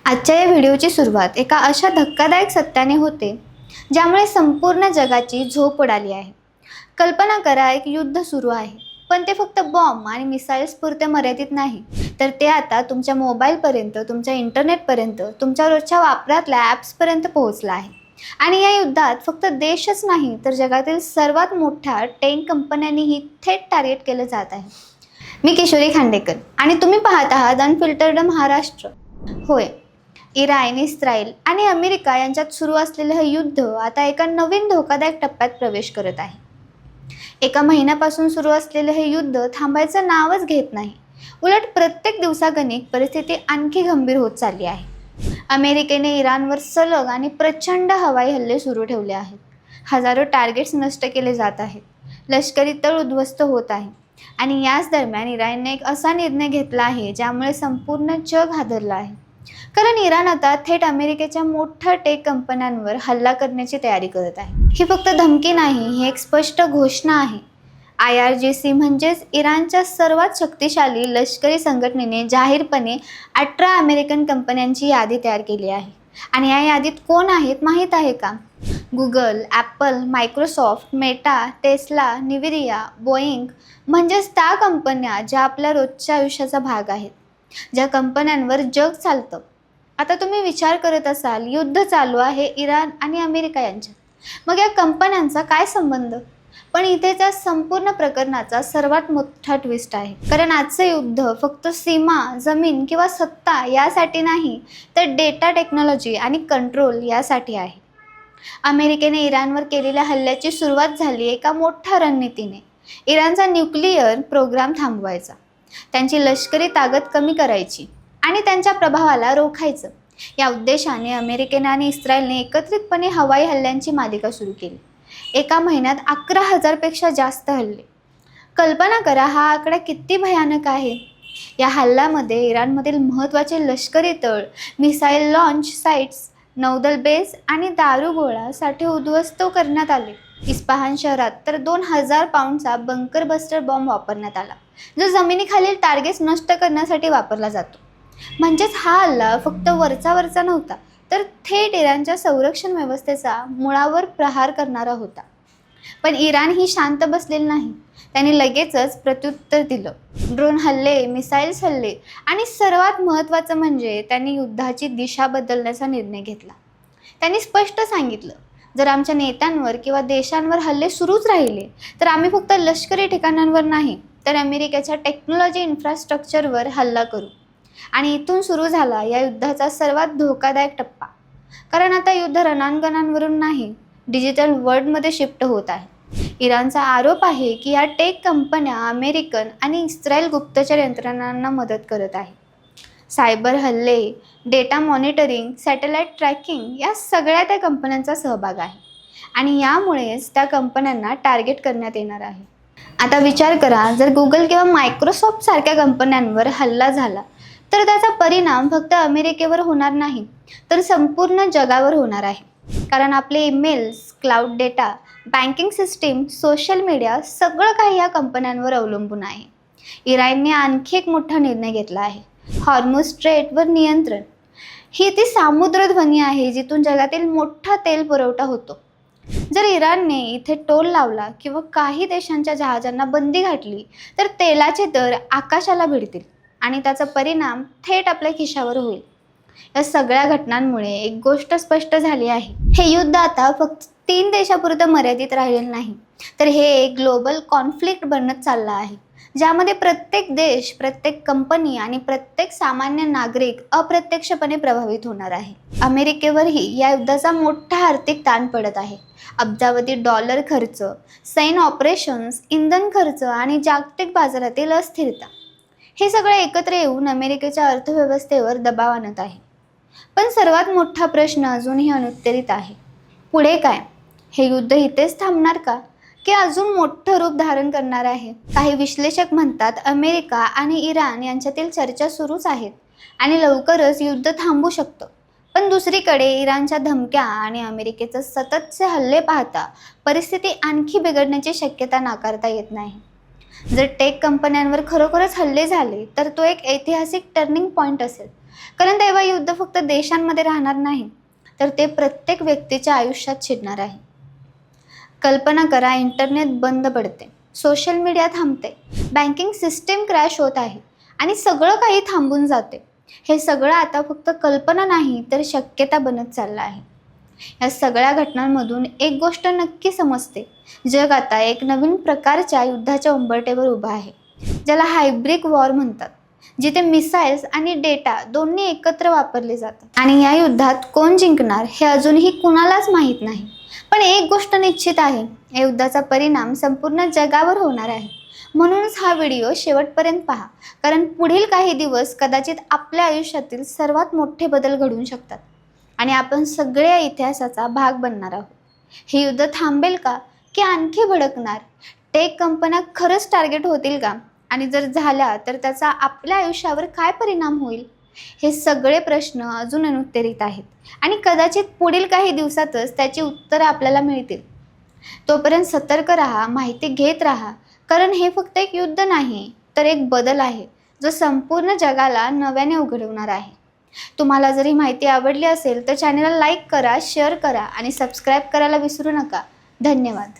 आजच्या या व्हिडिओची सुरुवात एका अशा धक्कादायक सत्याने होते ज्यामुळे संपूर्ण जगाची झोप उडाली आहे. कल्पना करा, एक युद्ध सुरू आहे, पण ते फक्त बॉम्ब आणि मिसाईल्स पुरते मर्यादित नाही, तर ते आता तुमच्या मोबाईलपर्यंत, तुमच्या इंटरनेटपर्यंत, तुमच्या रोजच्या वापरातल्या ॲप्सपर्यंत पोहोचलं आहे. आणि या युद्धात फक्त देशच नाही, तर जगातील सर्वात मोठ्या टेक कंपन्यांनीही थेट टार्गेट केलं जात आहे. मी किशोरी खांडेकर आणि तुम्ही पाहत आहात अनफिल्टर्ड महाराष्ट्र. होय, इराण, इस्रायल आणि अमेरिका यांच्यात सुरू असलेलं हे युद्ध आता एका नवीन धोकादायक टप्प्यात प्रवेश करत आहे. एका महिन्यापासून सुरू असलेलं हे युद्ध थांबायचं नावच घेत नाही. उलट प्रत्येक दिवसागणिक परिस्थिती आणखी गंभीर होत चालली आहे. अमेरिकेने इराणवर सलग आणि प्रचंड हवाई हल्ले सुरू ठेवले आहेत. हजारो टार्गेट्स नष्ट केले जात आहेत. लष्करी तळ उद्ध्वस्त होत आहे. आणि याच दरम्यान इराणने एक असा निर्णय घेतला आहे ज्यामुळे संपूर्ण जग हादरलं आहे. कारण इराण आता थेट अमेरिकेच्या मोठ्या टेक कंपन्यांवर हल्ला करण्याची तयारी करत आहे. ही फक्त धमकी नाही, ही एक स्पष्ट घोषणा आहे. IRGC म्हणजेच इराणच्या सर्वात शक्तिशाली लष्करी संघटनेने जाहीरपणे 18 अमेरिकन कंपन्यांची यादी तयार केली आहे. आणि या यादीत कोण आहेत माहीत आहे का? Google, Apple, Microsoft, Meta, Tesla, Nvidia, Boeing म्हणजेच त्या कंपन्या ज्या आपल्या रोजच्या आयुष्याचा भाग आहेत, ज्या कंपन्यांवर जग चालतं. आता तुम्ही विचार करत असाल, युद्ध चालू आहे इराण आणि अमेरिका यांच्यात, मग या कंपन्यांचा काय संबंध? पण इथेच या संपूर्ण प्रकरणाचा सर्वात मोठा ट्विस्ट आहे. कारण आजचं युद्ध फक्त सीमा, जमीन किंवा सत्ता यासाठी नाही, तर डेटा टेक्नॉलॉजी आणि कंट्रोल यासाठी आहे. अमेरिकेने इराणवर केलेल्या हल्ल्याची सुरुवात झाली एका मोठ्या रणनीतीने. इराणचा न्यूक्लिअर प्रोग्राम थांबवायचा, त्यांची लष्करी ताकद कमी करायची आणि त्यांच्या प्रभावाला रोखायचं. या उद्देशाने अमेरिकेने आणि इस्रायलने एकत्रितपणे हवाई हल्ल्यांची मालिका सुरू केली. एका महिन्यात 11,000 पेक्षा जास्त हल्ले. कल्पना करा, हा आकडा किती भयानक आहे. या हल्ल्यामध्ये इराणमधील महत्त्वाचे लष्करी तळ, मिसाईल लॉन्च साइट्स, नौदल बेस आणि दारुगोळा साठे उद्ध्वस्त करण्यात आले. इस्पाहान शहरात तर 2,000 पाऊंडचा बंकर बस्टर बॉम्ब वापरण्यात आला, जो जमिनीखालील टार्गेट्स नष्ट करण्यासाठी वापरला जातो. म्हणजेच हा हल्ला फक्त वरचा नव्हता, तर थेट इराणच्या संरक्षण व्यवस्थेचा मुळावर प्रहार करणारा होता. पण इराण ही शांत बसलेली नाही. त्यांनी लगेचच प्रत्युत्तर दिलं. ड्रोन हल्ले, मिसाईल्स हल्ले आणि सर्वात महत्त्वाचं म्हणजे त्यांनी युद्धाची दिशा बदलण्याचा निर्णय घेतला. त्यांनी स्पष्ट सांगितलं, जर आमच्या नेत्यांवर किंवा देशांवर हल्ले सुरूच राहिले, तर आम्ही फक्त लष्करी ठिकाणांवर नाही, तर अमेरिकेच्या टेक्नॉलॉजी इन्फ्रास्ट्रक्चरवर हल्ला करू. आणि इथून सुरू झाला या युद्धाचा सर्वात धोकादायक टप्पा. कारण आता युद्ध रणांगणांवरून नाही, डिजिटल वर्ल्डमध्ये शिफ्ट होत आहे. इराणचा आरोप आहे की या टेक कंपन्या अमेरिकन आणि इस्रायल गुप्तचर यंत्रणांना मदत करत आहे. सायबर हल्ले, डेटा मॉनिटरिंग, सॅटेलाईट ट्रॅकिंग या सगळ्या त्या कंपन्यांचा सहभाग आहे. आणि यामुळेच त्या कंपन्यांना टार्गेट करण्यात येणार आहे. आता विचार करा, जर गुगल किंवा मायक्रोसॉफ्ट सारख्या कंपन्यांवर हल्ला झाला, तर त्याचा परिणाम फक्त अमेरिकेवर होणार नाही, तर संपूर्ण जगावर होणार आहे. कारण आपले emails, cloud data, banking system, social media सगळं काही या कंपन्यांवर अवलंबून आहे. इराणने आणखी एक मोठा निर्णय घेतला आहे, हॉर्मुझ स्ट्रेटवर नियंत्रण. ही ती सामुद्रध्वनी आहे जिथून जगातील मोठा तेल पुरवठा होतो. जर इराणने इथे टोल लावला किंवा काही देशांच्या जहाजांना बंदी घातली, तर तेलाचे दर आकाशाला भिडतील आणि त्याचा परिणाम थेट आपल्या खिशावर होईल. या सगळ्या घटनांमुळे एक गोष्ट स्पष्ट झाली आहे, हे युद्ध आता फक्त 3 देशापुरतं मर्यादित राहिलेलं नाही, तर हे एक ग्लोबल कॉन्फ्लिक्ट बनत चाललं आहे, ज्यामध्ये प्रत्येक देश, प्रत्येक कंपनी आणि प्रत्येक सामान्य नागरिक अप्रत्यक्षपणे प्रभावित होणार आहे. अमेरिकेवरही या युद्धाचा मोठा आर्थिक ताण पडत आहे. अब्जावधी डॉलर खर्च, सैन्य ऑपरेशन्स, इंधन खर्च आणि जागतिक बाजारातील अस्थिरता हे सगळे एकत्र येऊन अमेरिकेच्या अर्थव्यवस्थेवर दबाव आणत आहे. पण सर्वात मोठा प्रश्न अजूनही अनुत्तरित आहे. पुढे काय? हे युद्ध इथेच थांबणार का, की अजून मोठं रूप धारण करणार आहे? काही विश्लेषक म्हणतात अमेरिका आणि इराण यांच्यातील चर्चा सुरूच आहेत आणि लवकरच युद्ध थांबू शकतं. पण दुसरीकडे इराणच्या धमक्या आणि अमेरिकेचे सततचे हल्ले पाहता परिस्थिती आणखी बिघडण्याची शक्यता नाकारता येत नाही. जर टेक कंपन्यांवर खरोखरच हल्ले झाले, तर तो एक ऐतिहासिक टर्निंग पॉईंट असेल. कारण तेव्हा युद्ध फक्त देशांमध्ये राहणार नाही, तर ते प्रत्येक व्यक्तीच्या आयुष्यात शिरणार आहे. कल्पना करा, इंटरनेट बंद पडते, सोशल मीडिया थांबते, बँकिंग सिस्टीम क्रॅश होत आहे आणि सगळं काही थांबून जाते. हे सगळं आता फक्त कल्पना नाही, तर शक्यता बनत चाललं आहे. या सगळ्या घटनांमधून एक गोष्ट नक्की समजते, जग आता एक नवीन प्रकारच्या युद्धाच्या उंबरठ्यावर उभं आहे, ज्याला हायब्रिड वॉर म्हणतात, जिथे मिसाईल्स आणि डेटा दोन्ही एकत्र वापरले जातात. आणि या युद्धात कोण जिंकणार हे अजूनही कुणालाच माहीत नाही. पण एक गोष्ट निश्चित आहे, या युद्धाचा परिणाम संपूर्ण जगावर होणार आहे. म्हणूनच हा व्हिडिओ शेवटपर्यंत पहा, कारण पुढील काही दिवस कदाचित आपल्या आयुष्यातील सर्वात मोठे बदल घडवू शकतात आणि आपण सगळे या इतिहासाचा भाग बनणार आहोत. हे युद्ध थांबेल का, की आणखी भडकणार? टेक कंपन्या खरंच टार्गेट होतील का? आणि जर झाल्या तर त्याचा आपल्या आयुष्यावर काय परिणाम होईल? हे सगळे प्रश्न अजून अनुत्तरित आहेत आणि कदाचित पुढील काही दिवसातच त्याची उत्तरं आपल्याला मिळतील. तोपर्यंत सतर्क राहा, माहिती घेत राहा, कारण हे फक्त एक युद्ध नाही, तर एक बदल आहे, जो संपूर्ण जगाला नव्याने उघडवणार आहे. तुम्हाला जर ही माहिती आवडली असेल तर चॅनलला लाईक करा, शेअर करा आणि सबस्क्राईब करायला विसरू नका. धन्यवाद.